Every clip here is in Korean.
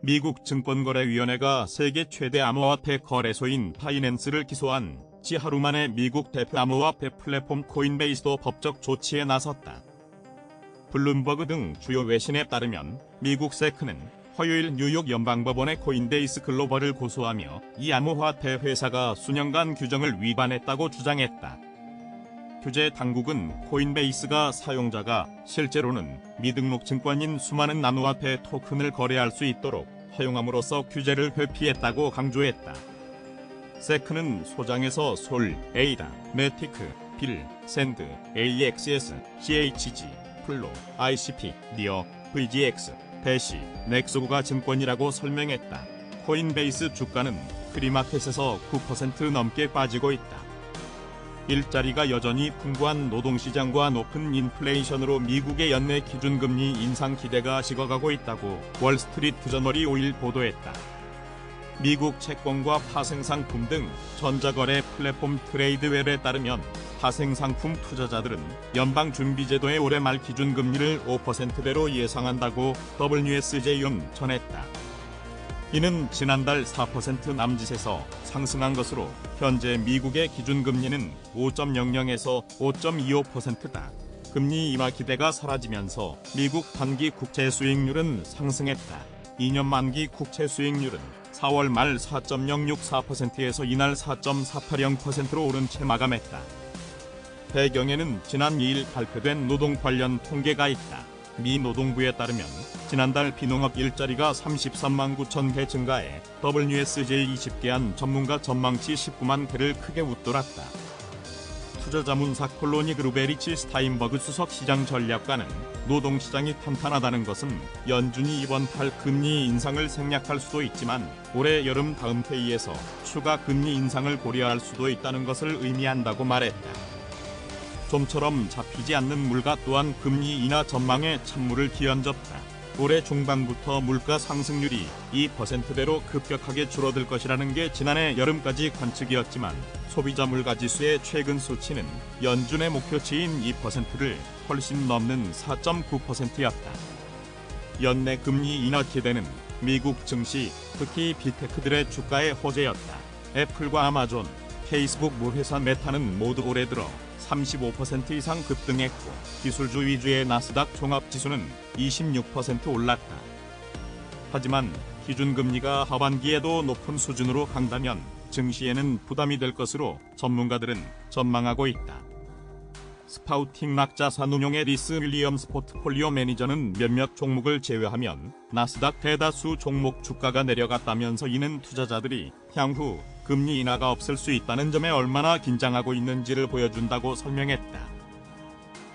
미국 증권거래위원회가 세계 최대 암호화폐 거래소인 바이낸스를 기소한 지 하루 만에 미국 대표 암호화폐 플랫폼 코인베이스도 법적 조치에 나섰다. 블룸버그 등 주요 외신에 따르면 미국 세크는 화요일 뉴욕 연방법원에 코인베이스 글로벌을 고소하며 이 암호화폐 회사가 수년간 규정을 위반했다고 주장했다. 규제 당국은 코인베이스가 사용자가 실제로는 미등록 증권인 수많은 암호화폐 토큰을 거래할 수 있도록 허용함으로써 규제를 회피했다고 강조했다. 세크는 소장에서 솔, 에이다, 매티크, 빌, 샌드, AXS, CHG, 플로, ICP, 니어, VGX, 대시, 넥소구가 증권이라고 설명했다. 코인베이스 주가는 프리마켓에서 9% 넘게 빠지고 있다. 일자리가 여전히 풍부한 노동시장과 높은 인플레이션으로 미국의 연내 기준금리 인상 기대가 식어가고 있다고 월스트리트저널이 5일 보도했다. 미국 채권과 파생상품 등 전자거래 플랫폼 트레이드웹에 따르면 파생상품 투자자들은 연방준비제도의 올해 말 기준금리를 5%대로 예상한다고 WSJ는 전했다. 이는 지난달 4% 남짓에서 상승한 것으로 현재 미국의 기준금리는 5.00에서 5.25%다. 금리 인하 기대가 사라지면서 미국 단기 국채 수익률은 상승했다. 2년 만기 국채 수익률은 4월 말 4.064%에서 이날 4.480%로 오른 채 마감했다. 배경에는 지난 2일 발표된 노동 관련 통계가 있다. 미 노동부에 따르면 지난달 비농업 일자리가 33만 9천 개 증가해 WSJ 20개한 전문가 전망치 19만 개를 크게 웃돌았다. 투자자문사 콜로니 그룹의 리치 스타인버그 수석 시장 전략가는 노동시장이 탄탄하다는 것은 연준이 이번 달 금리 인상을 생략할 수도 있지만 올해 여름 다음 회의에서 추가 금리 인상을 고려할 수도 있다는 것을 의미한다고 말했다. 좀처럼 잡히지 않는 물가 또한 금리 인하 전망에 찬물을 기얹었다. 올해 중반부터 물가 상승률이 2%대로 급격하게 줄어들 것이라는 게 지난해 여름까지 관측이었지만 소비자 물가지수의 최근 수치는 연준의 목표치인 2%를 훨씬 넘는 4.9%였다. 연내 금리 인하 기대는 미국 증시, 특히 빅테크들의 주가의 호재였다. 애플과 아마존, 페이스북 모회사 메타는 모두 올해 들어 35% 이상 급등했고 기술주 위주의 나스닥 종합지수는 26% 올랐다. 하지만 기준금리가 하반기에도 높은 수준으로 간다면 증시에는 부담이 될 것으로 전문가들은 전망하고 있다. 스파우팅 락자산운용의 리스 윌리엄스 포트폴리오 매니저는 몇몇 종목을 제외하면 나스닥 대다수 종목 주가가 내려갔다면서 이는 투자자들이 향후 금리 인하가 없을 수 있다는 점에 얼마나 긴장하고 있는지를 보여준다고 설명했다.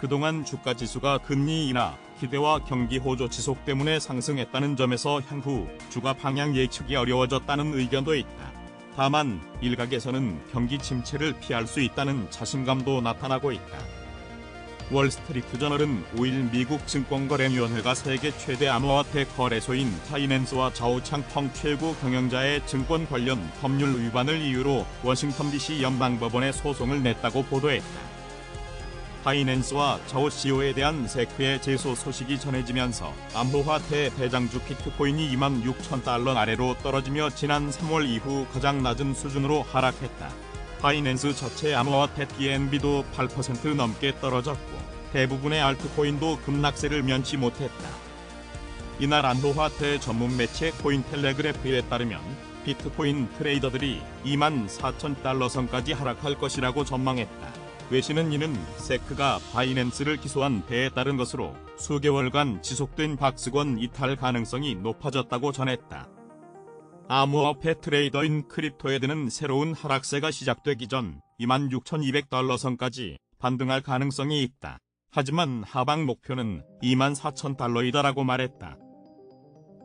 그동안 주가지수가 금리 인하 기대와 경기 호조 지속 때문에 상승했다는 점에서 향후 주가 방향 예측이 어려워졌다는 의견도 있다. 다만 일각에서는 경기 침체를 피할 수 있다는 자신감도 나타나고 있다. 월스트리트저널은 5일 미국 증권거래위원회가 세계 최대 암호화폐 거래소인 바이낸스와 자오창펑 최고 경영자의 증권 관련 법률 위반을 이유로 워싱턴 DC 연방법원에 소송을 냈다고 보도했다. 바이낸스와 자오 CEO에 대한 세크의 제소 소식이 전해지면서 암호화폐 대장주 비트코인이 26,000달러 아래로 떨어지며 지난 3월 이후 가장 낮은 수준으로 하락했다. 바이낸스 자체 암호화폐 BNB도 8% 넘게 떨어졌고 대부분의 알트코인도 급락세를 면치 못했다. 이날 암호화폐 전문 매체 코인텔레그래프에 따르면 비트코인 트레이더들이 24,000달러 선까지 하락할 것이라고 전망했다. 외신은 이는 세크가 바이낸스를 기소한 배에 따른 것으로 수개월간 지속된 박스권 이탈 가능성이 높아졌다고 전했다. 암호화폐 트레이더인 크립토헤드는 새로운 하락세가 시작되기 전 26,200달러 선까지 반등할 가능성이 있다. 하지만 하방 목표는 24,000달러이다라고 말했다.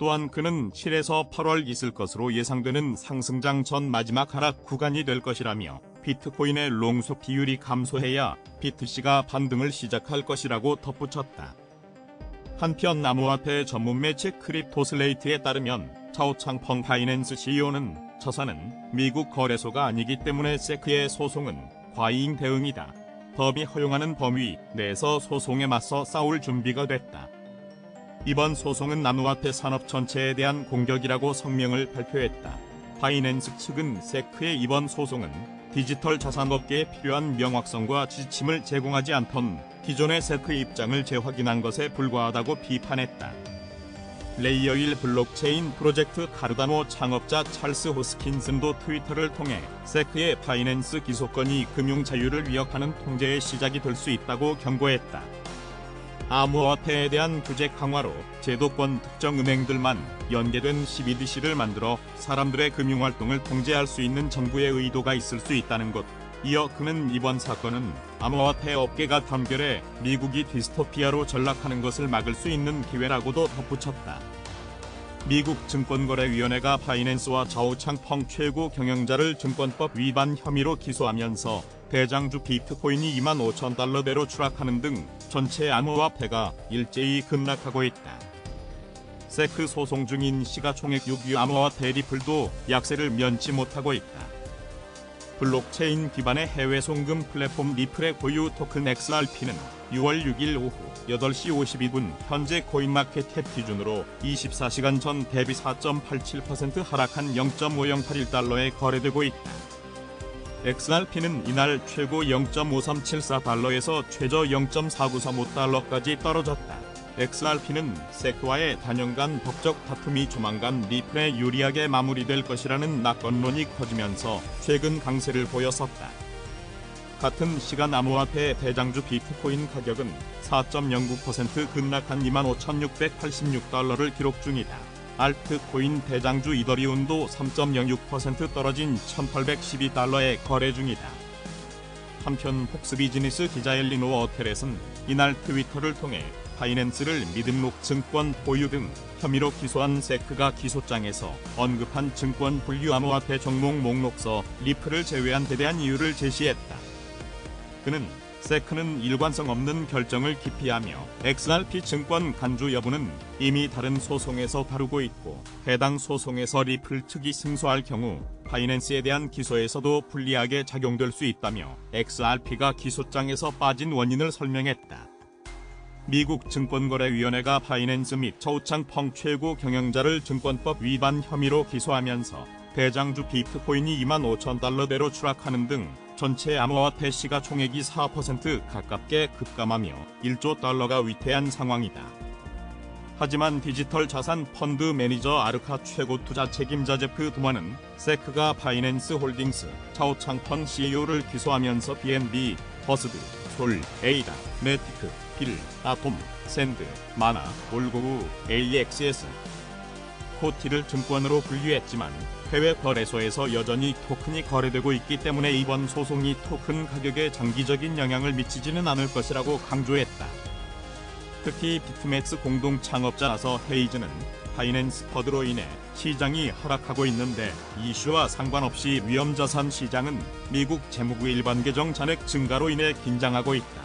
또한 그는 7에서 8월 있을 것으로 예상되는 상승장 전 마지막 하락 구간이 될 것이라며 비트코인의 롱숏 비율이 감소해야 BTC가 반등을 시작할 것이라고 덧붙였다. 한편 암호화폐 전문 매체 크립토슬레이트에 따르면 자오창펑 바이낸스 CEO는 자산은 미국 거래소가 아니기 때문에 세크의 소송은 과잉 대응이다. 법이 허용하는 범위 내에서 소송에 맞서 싸울 준비가 됐다. 이번 소송은 암호화폐 산업 전체에 대한 공격이라고 성명을 발표했다. 바이낸스 측은 세크의 이번 소송은 디지털 자산업계에 필요한 명확성과 지침을 제공하지 않던 기존의 세크의 입장을 재확인한 것에 불과하다고 비판했다. 레이어 1 블록체인 프로젝트 카르다노 창업자 찰스 호스킨슨도 트위터를 통해 세크의 바이낸스 기소권이 금융 자유를 위협하는 통제의 시작이 될 수 있다고 경고했다. 암호화폐에 대한 규제 강화로 제도권 특정 은행들만 연계된 CBDC를 만들어 사람들의 금융활동을 통제할 수 있는 정부의 의도가 있을 수 있다는 것. 이어 그는 이번 사건은 암호화폐 업계가 단결해 미국이 디스토피아로 전락하는 것을 막을 수 있는 기회라고도 덧붙였다. 미국 증권거래위원회가 바이낸스와 자오창펑 최고 경영자를 증권법 위반 혐의로 기소하면서 대장주 비트코인이 25,000달러대로 추락하는 등 전체 암호화폐가 일제히 급락하고 있다. 세크 소송 중인 시가총액 6위 암호화폐 리플도 약세를 면치 못하고 있다. 블록체인 기반의 해외 송금 플랫폼 리플의 고유 토큰 XRP는 6월 6일 오후 8시 52분 현재 코인마켓캡 기준으로 24시간 전 대비 4.87% 하락한 0.5081달러에 거래되고 있다. XRP는 이날 최고 0.5374달러에서 최저 0.4935달러까지 떨어졌다. XRP는 세크와의 단연간 법적 다툼이 조만간 리플에 유리하게 마무리될 것이라는 낙관론이 커지면서 최근 강세를 보였었다. 같은 시간 암호화폐 대장주 비트코인 가격은 4.09% 급락한 25,686달러를 기록 중이다. 알트코인 대장주 이더리움도 3.06% 떨어진 1,812달러에 거래 중이다. 한편 폭스비즈니스 기자 엘리노 어테렛은 이날 트위터를 통해 바이낸스를 미등록 증권 보유 등 혐의로 기소한 세크가 기소장에서 언급한 증권 분류 암호화폐 종목 목록서 리플을 제외한 데 대한 이유를 제시했다. 그는 세크는 일관성 없는 결정을 기피하며 XRP 증권 간주 여부는 이미 다른 소송에서 다루고 있고 해당 소송에서 리플 측이 승소할 경우 바이낸스에 대한 기소에서도 불리하게 작용될 수 있다며 XRP가 기소장에서 빠진 원인을 설명했다. 미국 증권거래위원회가 바이낸스 및 자오창펑 최고 경영자를 증권법 위반 혐의로 기소하면서 대장주 비트코인이 25,000달러대로 추락하는 등 전체 암호화폐 시가총액이 4% 가깝게 급감하며 1조 달러가 위태한 상황이다. 하지만 디지털 자산 펀드 매니저 아르카 최고 투자 책임자 제프 드먼은 세크가 바이낸스 홀딩스 자오창펑 CEO를 기소하면서 BNB, 버스드, 솔, 에이다, 매티크, 빌, 아톰, 샌드, 마나, 올고우, AXS, 코티를 증권으로 분류했지만 해외 거래소에서 여전히 토큰이 거래되고 있기 때문에 이번 소송이 토큰 가격에 장기적인 영향을 미치지는 않을 것이라고 강조했다. 특히 비트맥스 공동 창업자 나서 헤이즈는 바이낸스 퍼드로 인해 시장이 하락하고 있는데 이슈와 상관없이 위험자산 시장은 미국 재무부 일반 계정 잔액 증가로 인해 긴장하고 있다.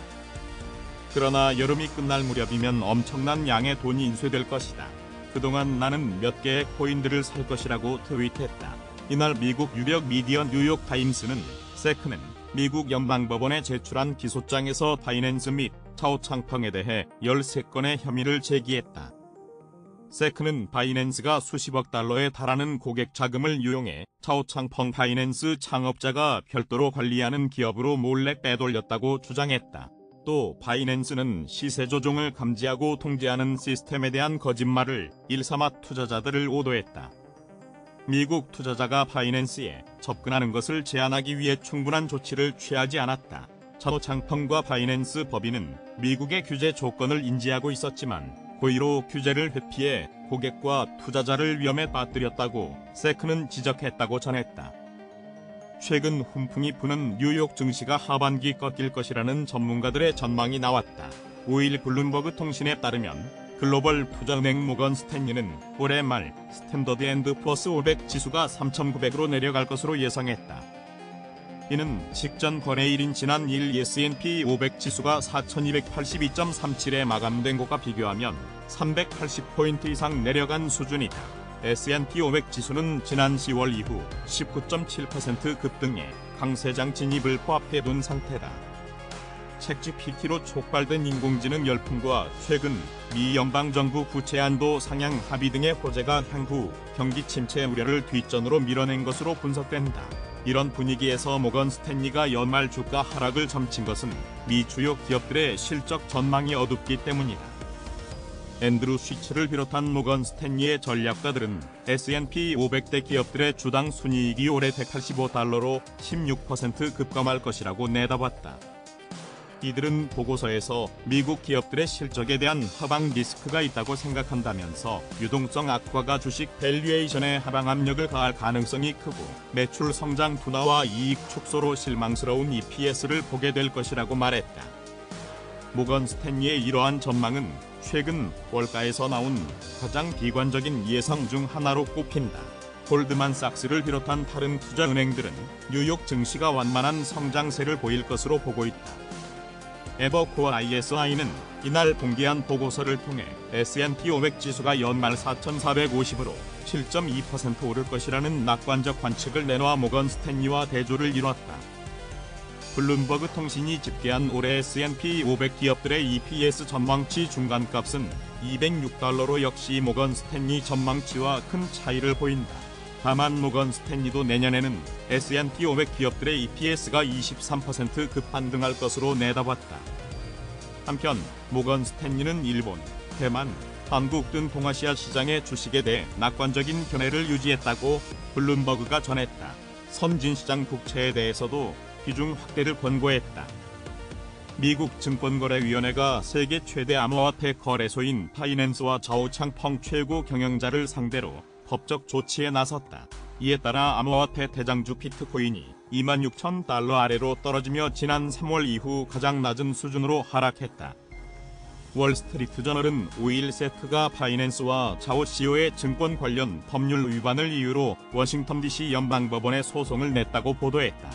그러나 여름이 끝날 무렵이면 엄청난 양의 돈이 인쇄될 것이다. 그동안 나는 몇 개의 코인들을 살 것이라고 트윗했다. 이날 미국 유력 미디어 뉴욕타임스는 세크는 미국 연방법원에 제출한 기소장에서 바이낸스 및 자오창펑에 대해 13건의 혐의를 제기했다. 세크는 바이낸스가 수십억 달러에 달하는 고객 자금을 유용해 자오창펑 바이낸스 창업자가 별도로 관리하는 기업으로 몰래 빼돌렸다고 주장했다. 또 바이낸스는 시세 조종을 감지하고 통제하는 시스템에 대한 거짓말을 일삼아 투자자들을 오도했다. 미국 투자자가 바이낸스에 접근하는 것을 제한하기 위해 충분한 조치를 취하지 않았다. 자오창펑과 바이낸스 법인은 미국의 규제 조건을 인지하고 있었지만 고의로 규제를 회피해 고객과 투자자를 위험에 빠뜨렸다고 세크는 지적했다고 전했다. 최근 훈풍이 부는 뉴욕 증시가 하반기 꺾일 것이라는 전문가들의 전망이 나왔다. 5일 블룸버그 통신에 따르면 글로벌 투자은행 모건 스탠리는 올해 말 스탠더드 앤드 푸어스 500 지수가 3,900으로 내려갈 것으로 예상했다. 이는 직전 거래일인 지난 1일 S&P 500 지수가 4,282.37에 마감된 것과 비교하면 380포인트 이상 내려간 수준이다. S&P 500 지수는 지난 10월 이후 19.7% 급등해 강세장 진입을 코앞에 둔 상태다. 챗GPT로 촉발된 인공지능 열풍과 최근 미 연방정부 부채 한도 상향 합의 등의 호재가 향후 경기 침체 우려를 뒷전으로 밀어낸 것으로 분석된다. 이런 분위기에서 모건 스탠리가 연말 주가 하락을 점친 것은 미 주요 기업들의 실적 전망이 어둡기 때문이다. 앤드루 쉬츠를 비롯한 모건 스탠리의 전략가들은 S&P 500대 기업들의 주당 순이익이 올해 $185로 16% 급감할 것이라고 내다봤다. 이들은 보고서에서 미국 기업들의 실적에 대한 하방 리스크가 있다고 생각한다면서 유동성 악화가 주식 밸류에이션에 하방 압력을 가할 가능성이 크고 매출 성장 둔화와 이익 축소로 실망스러운 EPS를 보게 될 것이라고 말했다. 모건 스탠리의 이러한 전망은 최근 월가에서 나온 가장 비관적인 예상 중 하나로 꼽힌다. 골드만삭스를 비롯한 다른 투자은행들은 뉴욕 증시가 완만한 성장세를 보일 것으로 보고 있다. 에버코어 ISI는 이날 공개한 보고서를 통해 S&P 500 지수가 연말 4,450으로 7.2% 오를 것이라는 낙관적 관측을 내놓아 모건 스탠리와 대조를 이뤘다. 블룸버그 통신이 집계한 올해 S&P 500 기업들의 EPS 전망치 중간값은 $206로 역시 모건 스탠리 전망치와 큰 차이를 보인다. 다만 모건 스탠리도 내년에는 S&P 500 기업들의 EPS가 23% 급반등할 것으로 내다봤다. 한편 모건 스탠리는 일본, 대만, 한국 등 동아시아 시장의 주식에 대해 낙관적인 견해를 유지했다고 블룸버그가 전했다. 선진시장 국채에 대해서도 비중 확대를 권고했다. 미국 증권거래위원회가 세계 최대 암호화폐 거래소인 파이낸스와 좌우창펑 최고 경영자를 상대로 법적 조치에 나섰다. 이에 따라 암호화폐 대장주 비트코인이 26,000달러 아래로 떨어지며 지난 3월 이후 가장 낮은 수준으로 하락했다. 월스트리트저널은 5일 세크가 파이낸스와 좌우 CEO의 증권 관련 법률 위반을 이유로 워싱턴 DC 연방법원에 소송을 냈다고 보도했다.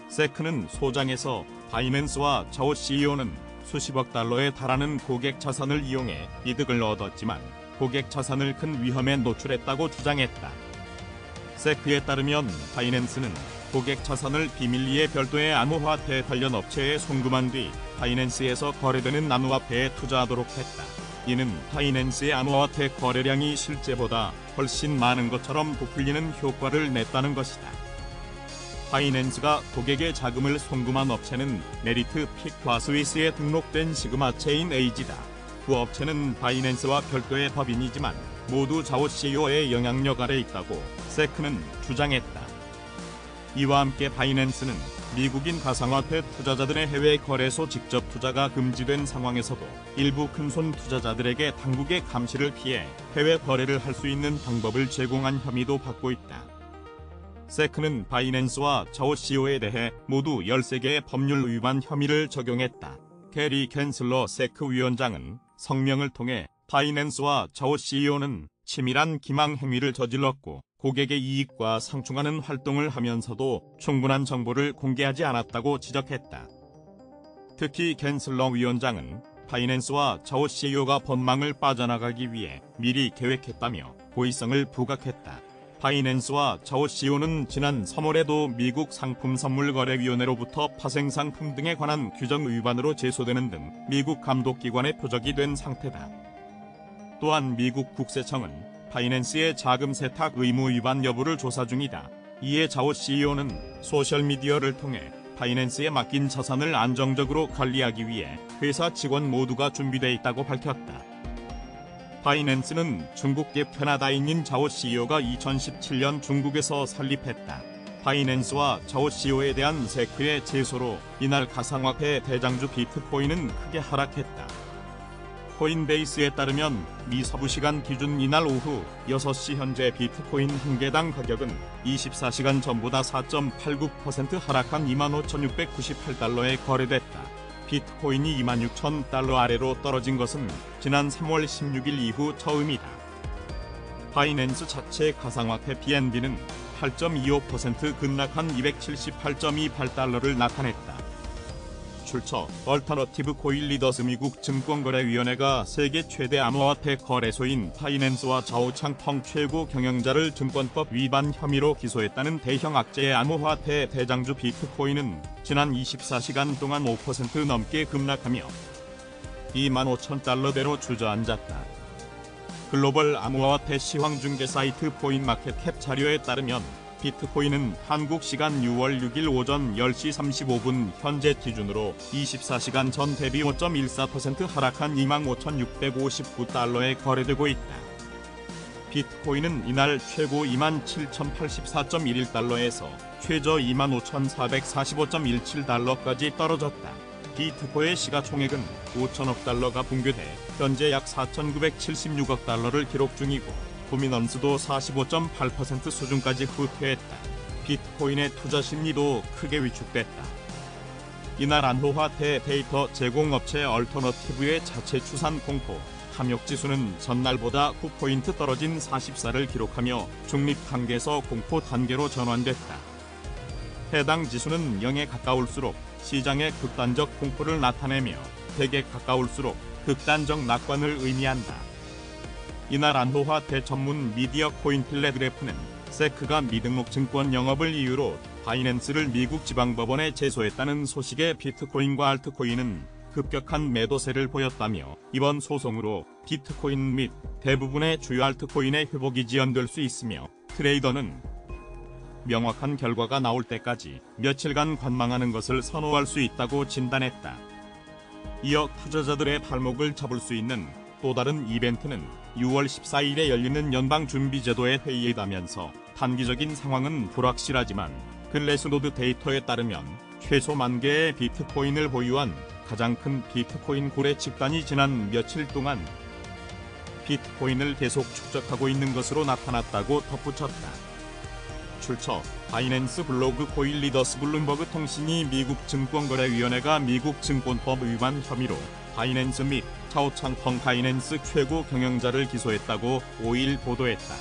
세크는 소장에서 바이낸스와 좌우 CEO는 수십억 달러에 달하는 고객 자산을 이용해 이득을 얻었지만 고객 자산을 큰 위험에 노출했다고 주장했다. 세크에 따르면 바이낸스는 고객 자산을 비밀리에 별도의 암호화폐 관련 업체에 송금한 뒤 바이낸스에서 거래되는 암호화폐에 투자하도록 했다. 이는 바이낸스의 암호화폐 거래량이 실제보다 훨씬 많은 것처럼 부풀리는 효과를 냈다는 것이다. 바이낸스가 고객의 자금을 송금한 업체는 메리트 픽과 스위스에 등록된 시그마체인 에이지다. 두 업체는 바이낸스와 별도의 법인이지만 모두 좌우 CEO의 영향력 아래 있다고 세크는 주장했다. 이와 함께 바이낸스는 미국인 가상화폐 투자자들의 해외 거래소 직접 투자가 금지된 상황에서도 일부 큰손 투자자들에게 당국의 감시를 피해 해외 거래를 할 수 있는 방법을 제공한 혐의도 받고 있다. 세크는 바이낸스와 좌우 CEO에 대해 모두 13개의 법률 위반 혐의를 적용했다. 게리 갠슬러 세크 위원장은 성명을 통해 바이낸스와 좌우 CEO는 치밀한 기망 행위를 저질렀고 고객의 이익과 상충하는 활동을 하면서도 충분한 정보를 공개하지 않았다고 지적했다. 특히 갠슬러 위원장은 바이낸스와 좌우 CEO가 법망을 빠져나가기 위해 미리 계획했다며 고의성을 부각했다. 바이낸스와 좌우 CEO는 지난 3월에도 미국 상품선물거래위원회로부터 파생상품 등에 관한 규정 위반으로 제소되는 등 미국 감독기관의 표적이 된 상태다. 또한 미국 국세청은 바이낸스의 자금 세탁 의무 위반 여부를 조사 중이다. 이에 좌우 CEO는 소셜미디어를 통해 바이낸스에 맡긴 자산을 안정적으로 관리하기 위해 회사 직원 모두가 준비돼 있다고 밝혔다. 바이낸스는 중국계 캐나다인인 좌우 CEO가 2017년 중국에서 설립했다. 바이낸스와 좌우 CEO에 대한 세크의 제소로 이날 가상화폐 대장주 비트코인은 크게 하락했다. 코인베이스에 따르면 미 서부시간 기준 이날 오후 6시 현재 비트코인 한 개당 가격은 24시간 전보다 4.89% 하락한 25,698달러에 거래됐다. 비트코인이 26,000달러 아래로 떨어진 것은 지난 3월 16일 이후 처음이다. 바이낸스 자체 가상화폐 BNB는 8.25% 급락한 278.28달러를 나타냈다. 출처 얼터너티브 코인 리더스. 미국 증권거래위원회가 세계 최대 암호화폐 거래소인 파이낸스와 자오창펑 최고 경영자를 증권법 위반 혐의로 기소했다는 대형 악재의 암호화폐 대장주 비트코인은 지난 24시간 동안 5% 넘게 급락하며 25,000달러대로 주저앉았다. 글로벌 암호화폐 시황중개 사이트 포인마켓캡 자료에 따르면 비트코인은 한국 시간 6월 6일 오전 10시 35분 현재 기준으로 24시간 전 대비 5.14% 하락한 25,659달러에 거래되고 있다. 비트코인은 이날 최고 27,084.11달러에서 최저 25,445.17달러까지 떨어졌다. 비트코의 시가총액은 5천억 달러가 붕괴돼 현재 약 4,976억 달러를 기록 중이고 도미넌스도 45.8% 수준까지 후퇴했다. 비트코인의 투자 심리도 크게 위축됐다. 이날 암호화폐 데이터 제공업체 얼터너티브의 자체 추산 공포 탐욕지수는 전날보다 9포인트 떨어진 44를 기록하며 중립 단계에서 공포 단계로 전환됐다. 해당 지수는 0에 가까울수록 시장의 극단적 공포를 나타내며 100에 가까울수록 극단적 낙관을 의미한다. 이날 암호화폐 전문 미디어 코인텔레그래프는 세크가 미등록 증권 영업을 이유로 바이낸스를 미국 지방법원에 제소했다는 소식에 비트코인과 알트코인은 급격한 매도세를 보였다며 이번 소송으로 비트코인 및 대부분의 주요 알트코인의 회복이 지연될 수 있으며 트레이더는 명확한 결과가 나올 때까지 며칠간 관망하는 것을 선호할 수 있다고 진단했다. 이어 투자자들의 발목을 잡을 수 있는 또 다른 이벤트는 6월 14일에 열리는 연방준비제도의 회의이다면서 단기적인 상황은 불확실하지만 글래스노드 데이터에 따르면 최소 10,000개의 비트코인을 보유한 가장 큰 비트코인 거래 집단이 지난 며칠 동안 비트코인을 계속 축적하고 있는 것으로 나타났다고 덧붙였다. 출처 바이낸스 블로그 코인 리더스. 블룸버그 통신이 미국 증권거래위원회가 미국 증권법 위반 혐의로 바이낸스 및 자오창펑 바이낸스 최고 경영자를 기소했다고 5일 보도했다.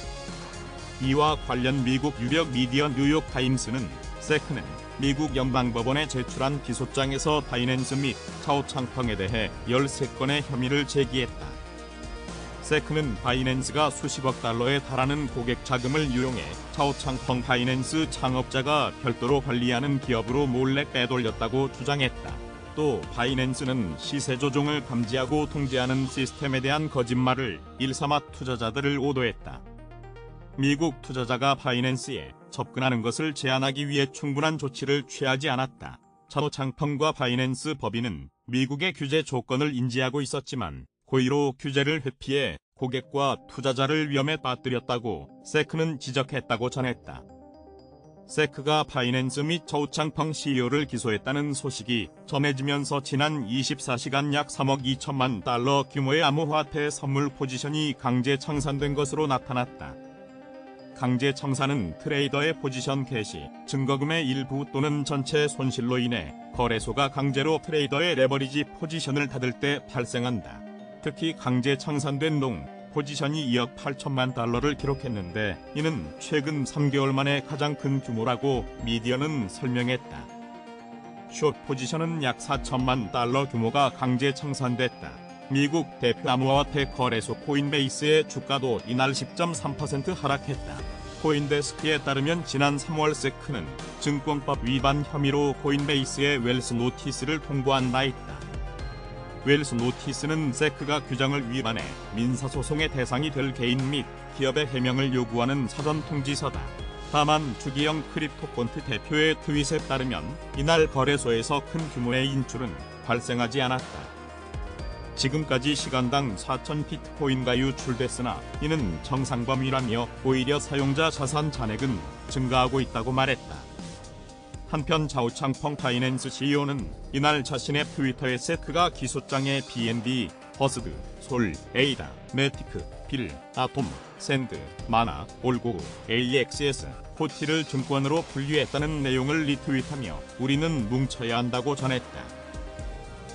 이와 관련 미국 유력 미디어 뉴욕타임스는 세크는 미국 연방법원에 제출한 기소장에서 바이낸스 및 자오창펑에 대해 13건의 혐의를 제기했다. 세크는 바이낸스가 수십억 달러에 달하는 고객 자금을 유용해 자오창펑 바이낸스 창업자가 별도로 관리하는 기업으로 몰래 빼돌렸다고 주장했다. 또 바이낸스는 시세 조종을 감지하고 통제하는 시스템에 대한 거짓말을 일삼아 투자자들을 오도했다. 미국 투자자가 바이낸스에 접근하는 것을 제한하기 위해 충분한 조치를 취하지 않았다. 자오창펑과 바이낸스 법인은 미국의 규제 조건을 인지하고 있었지만 고의로 규제를 회피해 고객과 투자자를 위험에 빠뜨렸다고 세크는 지적했다고 전했다. 세크가 바이낸스 및 자오창펑 CEO를 기소했다는 소식이 전해지면서 지난 24시간 약 3억 2천만 달러 규모의 암호화폐 선물 포지션이 강제 청산된 것으로 나타났다. 강제 청산은 트레이더의 포지션 개시, 증거금의 일부 또는 전체 손실로 인해 거래소가 강제로 트레이더의 레버리지 포지션을 닫을 때 발생한다. 특히 강제 청산된 동 포지션이 2억 8천만 달러를 기록했는데 이는 최근 3개월 만에 가장 큰 규모라고 미디어는 설명했다. 숏 포지션은 약 4천만 달러 규모가 강제 청산됐다. 미국 대표 암호화폐 거래소 코인베이스의 주가도 이날 10.3% 하락했다. 코인데스크에 따르면 지난 3월 세크는 증권법 위반 혐의로 코인베이스에 웰스 노티스를 통보한 바 있다. 웰스 노티스는 세크가 규정을 위반해 민사소송의 대상이 될 개인 및 기업의 해명을 요구하는 사전 통지서다. 다만 주기영 크립토폰트 대표의 트윗에 따르면 이날 거래소에서 큰 규모의 인출은 발생하지 않았다. 지금까지 시간당 4,000 비트코인가 유출됐으나 이는 정상 범위라며 오히려 사용자 자산 잔액은 증가하고 있다고 말했다. 한편 자오창펑 바이낸스 CEO는 이날 자신의 트위터에 세크가 기소장에 BNB, 버스드, 솔, 에이다, 매티크, 빌, 아톰, 샌드, 마나, 올고우, AXS, 코티를 증권으로 분류했다는 내용을 리트윗하며 우리는 뭉쳐야 한다고 전했다.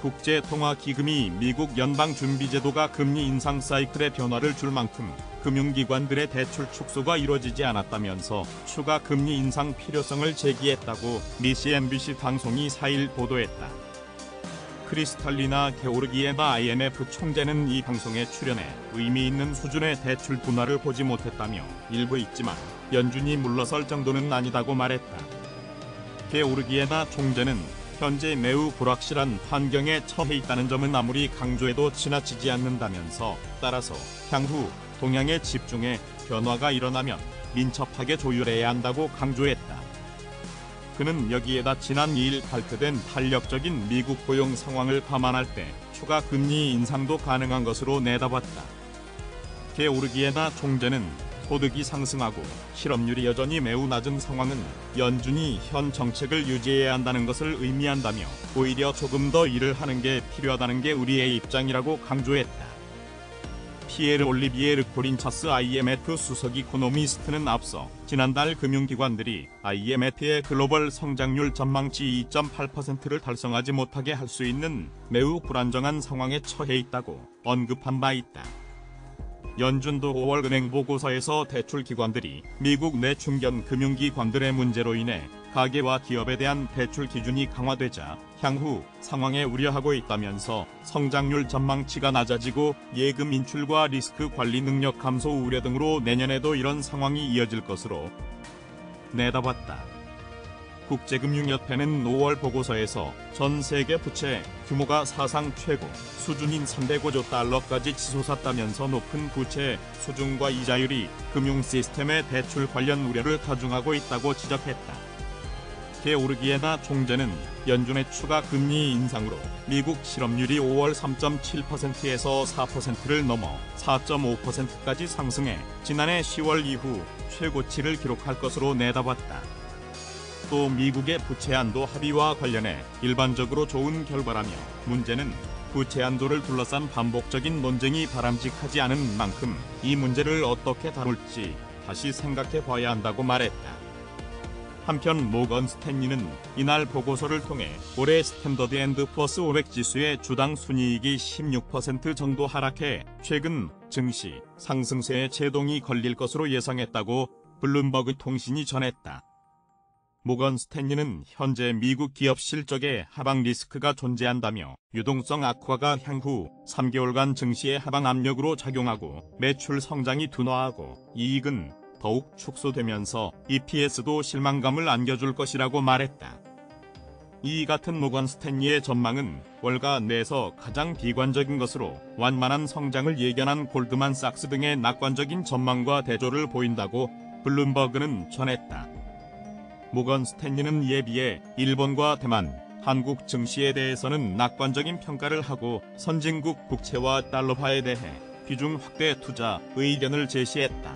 국제통화기금이 미국 연방준비제도가 금리 인상 사이클의 변화를 줄 만큼 금융기관들의 대출 축소가 이뤄지지 않았다면서 추가 금리 인상 필요성을 제기했다고 MSNBC 방송이 4일 보도했다. 크리스탈리나 게오르기에바 IMF 총재는 이 방송에 출연해 의미 있는 수준의 대출 둔화를 보지 못했다며 일부 있지만 연준이 물러설 정도는 아니다고 말했다. 게오르기에바 총재는 현재 매우 불확실한 환경에 처해 있다는 점은 아무리 강조해도 지나치지 않는다면서 따라서 향후 동향에 집중해 변화가 일어나면 민첩하게 조율해야 한다고 강조했다. 그는 여기에다 지난 2일 발표된 탄력적인 미국 고용 상황을 감안할 때 추가 금리 인상도 가능한 것으로 내다봤다. 게오르기에바 총재는 소득이 상승하고 실업률이 여전히 매우 낮은 상황은 연준이 현 정책을 유지해야 한다는 것을 의미한다며 오히려 조금 더 일을 하는 게 필요하다는 게 우리의 입장이라고 강조했다. 피에르 올리비에 르코린차스 IMF 수석 이코노미스트는 앞서 지난달 금융기관들이 IMF의 글로벌 성장률 전망치 2.8%를 달성하지 못하게 할 수 있는 매우 불안정한 상황에 처해 있다고 언급한 바 있다. 연준도 5월 은행 보고서에서 대출기관들이 미국 내 중견 금융기관들의 문제로 인해 가계와 기업에 대한 대출 기준이 강화되자 향후 상황에 우려하고 있다면서 성장률 전망치가 낮아지고 예금 인출과 리스크 관리 능력 감소 우려 등으로 내년에도 이런 상황이 이어질 것으로 내다봤다. 국제금융협회는 5월 보고서에서 전 세계 부채 규모가 사상 최고 수준인 305조 달러까지 치솟았다면서 높은 부채 수준과 이자율이 금융 시스템의 대출 관련 우려를 가중하고 있다고 지적했다. 게오르기에바 총재는 연준의 추가 금리 인상으로 미국 실업률이 5월 3.7%에서 4%를 넘어 4.5%까지 상승해 지난해 10월 이후 최고치를 기록할 것으로 내다봤다. 또 미국의 부채 한도 합의와 관련해 일반적으로 좋은 결과라며 문제는 부채 한도를 둘러싼 반복적인 논쟁이 바람직하지 않은 만큼 이 문제를 어떻게 다룰지 다시 생각해 봐야 한다고 말했다. 한편 모건 스탠리는 이날 보고서를 통해 올해 스탠더드 앤드 푸어스 500 지수의 주당 순이익이 16% 정도 하락해 최근 증시 상승세에 제동이 걸릴 것으로 예상했다고 블룸버그 통신이 전했다. 모건 스탠리는 현재 미국 기업 실적에 하방 리스크가 존재한다며 유동성 악화가 향후 3개월간 증시의 하방 압력으로 작용하고 매출 성장이 둔화하고 이익은 더욱 축소되면서 EPS도 실망감을 안겨줄 것이라고 말했다. 이 같은 모건 스탠리의 전망은 월가 내에서 가장 비관적인 것으로 완만한 성장을 예견한 골드만삭스 등의 낙관적인 전망과 대조를 보인다고 블룸버그는 전했다. 모건 스탠리는 이에 비해 일본과 대만, 한국 증시에 대해서는 낙관적인 평가를 하고 선진국 국채와 달러화에 대해 비중 확대 투자 의견을 제시했다.